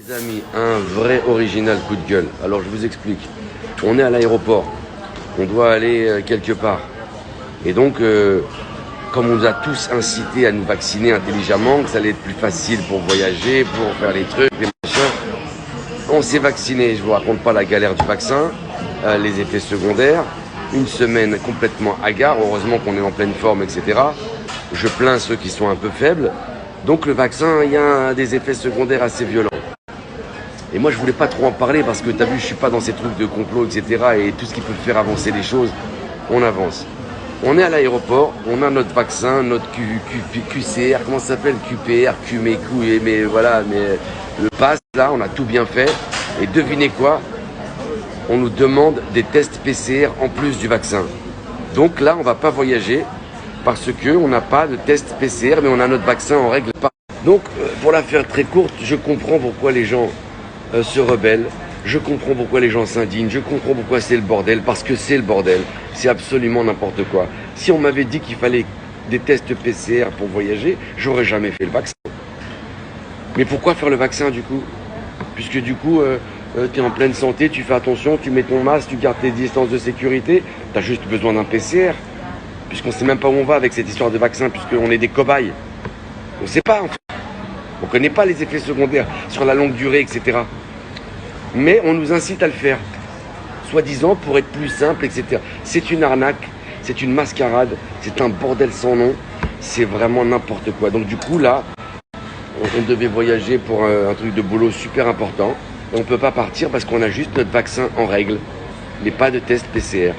Les amis, un vrai original coup de gueule. Alors je vous explique. On est à l'aéroport. On doit aller quelque part. Et donc, comme on nous a tous incités à nous vacciner intelligemment, que ça allait être plus facile pour voyager, pour faire les trucs, les machins, on s'est vacciné. Je vous raconte pas la galère du vaccin, les effets secondaires. Une semaine complètement hagard. Heureusement qu'on est en pleine forme, etc. Je plains ceux qui sont un peu faibles. Donc le vaccin, il y a des effets secondaires assez violents. Et moi, je voulais pas trop en parler parce que tu as vu, je suis pas dans ces trucs de complot, etc. Et tout ce qui peut faire avancer les choses, on avance. On est à l'aéroport, on a notre vaccin, notre QCR, comment ça s'appelle? QPR, mais voilà, mais le pass, là, on a tout bien fait. Et devinez quoi? On nous demande des tests PCR en plus du vaccin. Donc là, on va pas voyager parce qu'on n'a pas de test PCR, mais on a notre vaccin en règle. Donc, pour la faire très courte, je comprends pourquoi les gens se rebellent. Je comprends pourquoi les gens s'indignent. Je comprends pourquoi c'est le bordel. Parce que c'est le bordel. C'est absolument n'importe quoi. Si on m'avait dit qu'il fallait des tests PCR pour voyager, j'aurais jamais fait le vaccin. Mais pourquoi faire le vaccin du coup? Puisque du coup, tu es en pleine santé, tu fais attention, tu mets ton masque, tu gardes tes distances de sécurité. Tu as juste besoin d'un PCR. Puisqu'on ne sait même pas où on va avec cette histoire de vaccin, puisqu'on est des cobayes. On ne sait pas en fait. On ne connaît pas les effets secondaires sur la longue durée, etc. Mais on nous incite à le faire, soi-disant pour être plus simple, etc. C'est une arnaque, c'est une mascarade, c'est un bordel sans nom, c'est vraiment n'importe quoi. Donc du coup là, on devait voyager pour un truc de boulot super important. Et on ne peut pas partir parce qu'on a juste notre vaccin en règle, mais pas de test PCR.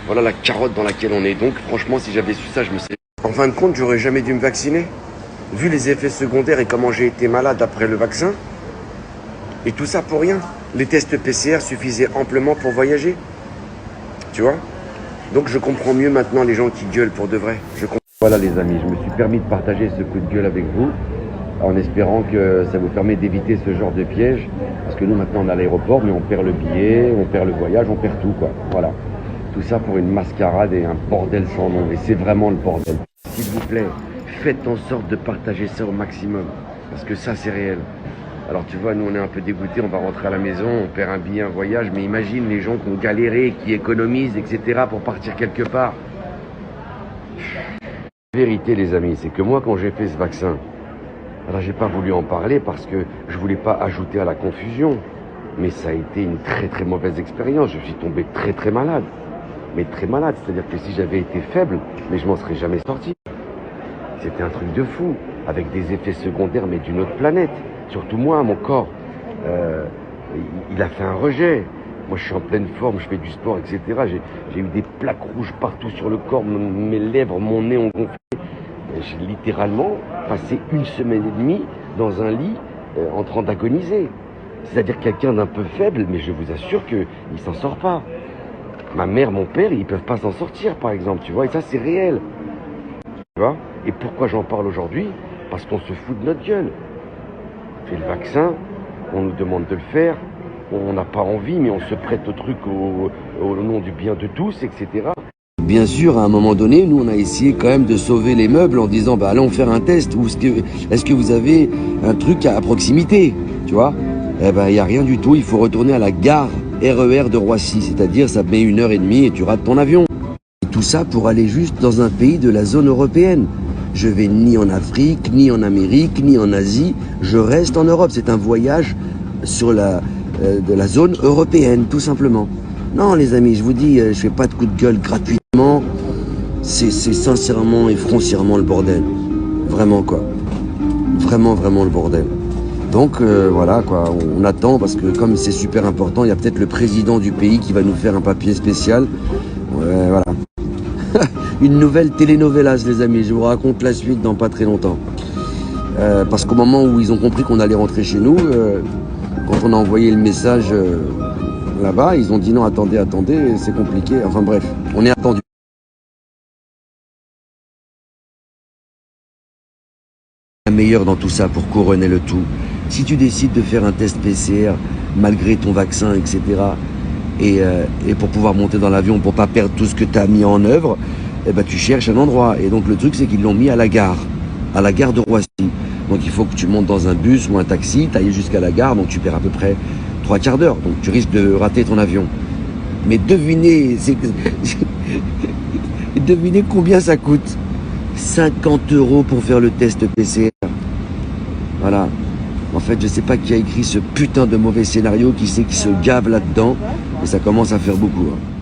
Voilà la carotte dans laquelle on est. Donc franchement, si j'avais su ça, je me serais... En fin de compte, j'aurais jamais dû me vacciner. Vu les effets secondaires et comment j'ai été malade après le vaccin. Et tout ça pour rien. Les tests PCR suffisaient amplement pour voyager. Tu vois? Donc je comprends mieux maintenant les gens qui gueulent pour de vrai. Voilà les amis, je me suis permis de partager ce coup de gueule avec vous, en espérant que ça vous permet d'éviter ce genre de piège. Parce que nous maintenant on est à l'aéroport, mais on perd le billet, on perd le voyage, on perd tout quoi. Voilà. Tout ça pour une mascarade et un bordel sans nom. Et c'est vraiment le bordel. S'il vous plaît, faites en sorte de partager ça au maximum. Parce que ça c'est réel. Alors tu vois, nous on est un peu dégoûtés, on va rentrer à la maison, on perd un billet, un voyage, mais imagine les gens qui ont galéré, qui économisent, etc. pour partir quelque part. La vérité les amis, c'est que moi quand j'ai fait ce vaccin, alors j'ai pas voulu en parler parce que je voulais pas ajouter à la confusion. Mais ça a été une très très mauvaise expérience, je suis tombé très très malade. Mais très malade, c'est-à-dire que si j'avais été faible, mais je m'en serais jamais sorti. C'était un truc de fou, avec des effets secondaires mais d'une autre planète. Surtout moi, mon corps, il a fait un rejet. Moi, je suis en pleine forme, je fais du sport, etc. J'ai eu des plaques rouges partout sur le corps, mes lèvres, mon nez ont gonflé. J'ai littéralement passé une semaine et demie dans un lit en train d'agoniser. C'est-à-dire quelqu'un d'un peu faible, mais je vous assure qu'il ne s'en sort pas. Ma mère, mon père, ils ne peuvent pas s'en sortir, par exemple, tu vois, et ça, c'est réel. Tu vois? Et pourquoi j'en parle aujourd'hui? Parce qu'on se fout de notre gueule. On fait le vaccin, on nous demande de le faire, on n'a pas envie, mais on se prête au truc au nom du bien de tous, etc. Bien sûr, à un moment donné, nous, on a essayé quand même de sauver les meubles en disant, bah, allons faire un test, ou est-ce que vous avez un truc à proximité, tu vois? Eh ben, il n'y a rien du tout, il faut retourner à la gare RER de Roissy, c'est-à-dire ça met 1h30 et tu rates ton avion. Et tout ça pour aller juste dans un pays de la zone européenne. Je vais ni en Afrique, ni en Amérique, ni en Asie, je reste en Europe. C'est un voyage sur de la zone européenne, tout simplement. Non les amis, je vous dis, je fais pas de coup de gueule gratuitement, c'est sincèrement et foncièrement le bordel. Vraiment quoi. Vraiment, vraiment le bordel. Donc voilà quoi, on attend parce que comme c'est super important, il y a peut-être le président du pays qui va nous faire un papier spécial. Voilà. Une nouvelle telenovelas les amis, je vous raconte la suite dans pas très longtemps. Parce qu'au moment où ils ont compris qu'on allait rentrer chez nous, quand on a envoyé le message là-bas, ils ont dit non attendez, c'est compliqué, enfin bref, on est attendu. La meilleure dans tout ça pour couronner le tout. Si tu décides de faire un test PCR malgré ton vaccin, etc., et pour pouvoir monter dans l'avion, pour pas perdre tout ce que tu as mis en œuvre, eh ben, tu cherches un endroit. Et donc le truc, c'est qu'ils l'ont mis à la gare de Roissy. Donc il faut que tu montes dans un bus ou un taxi, tu ailles jusqu'à la gare, donc tu perds à peu près 3/4 d'heure. Donc tu risques de rater ton avion. Mais devinez, devinez combien ça coûte. 50 € pour faire le test PCR. Voilà. En fait, je sais pas qui a écrit ce putain de mauvais scénario, qui c'est qui se gave là-dedans. Et ça commence à faire beaucoup. Hein.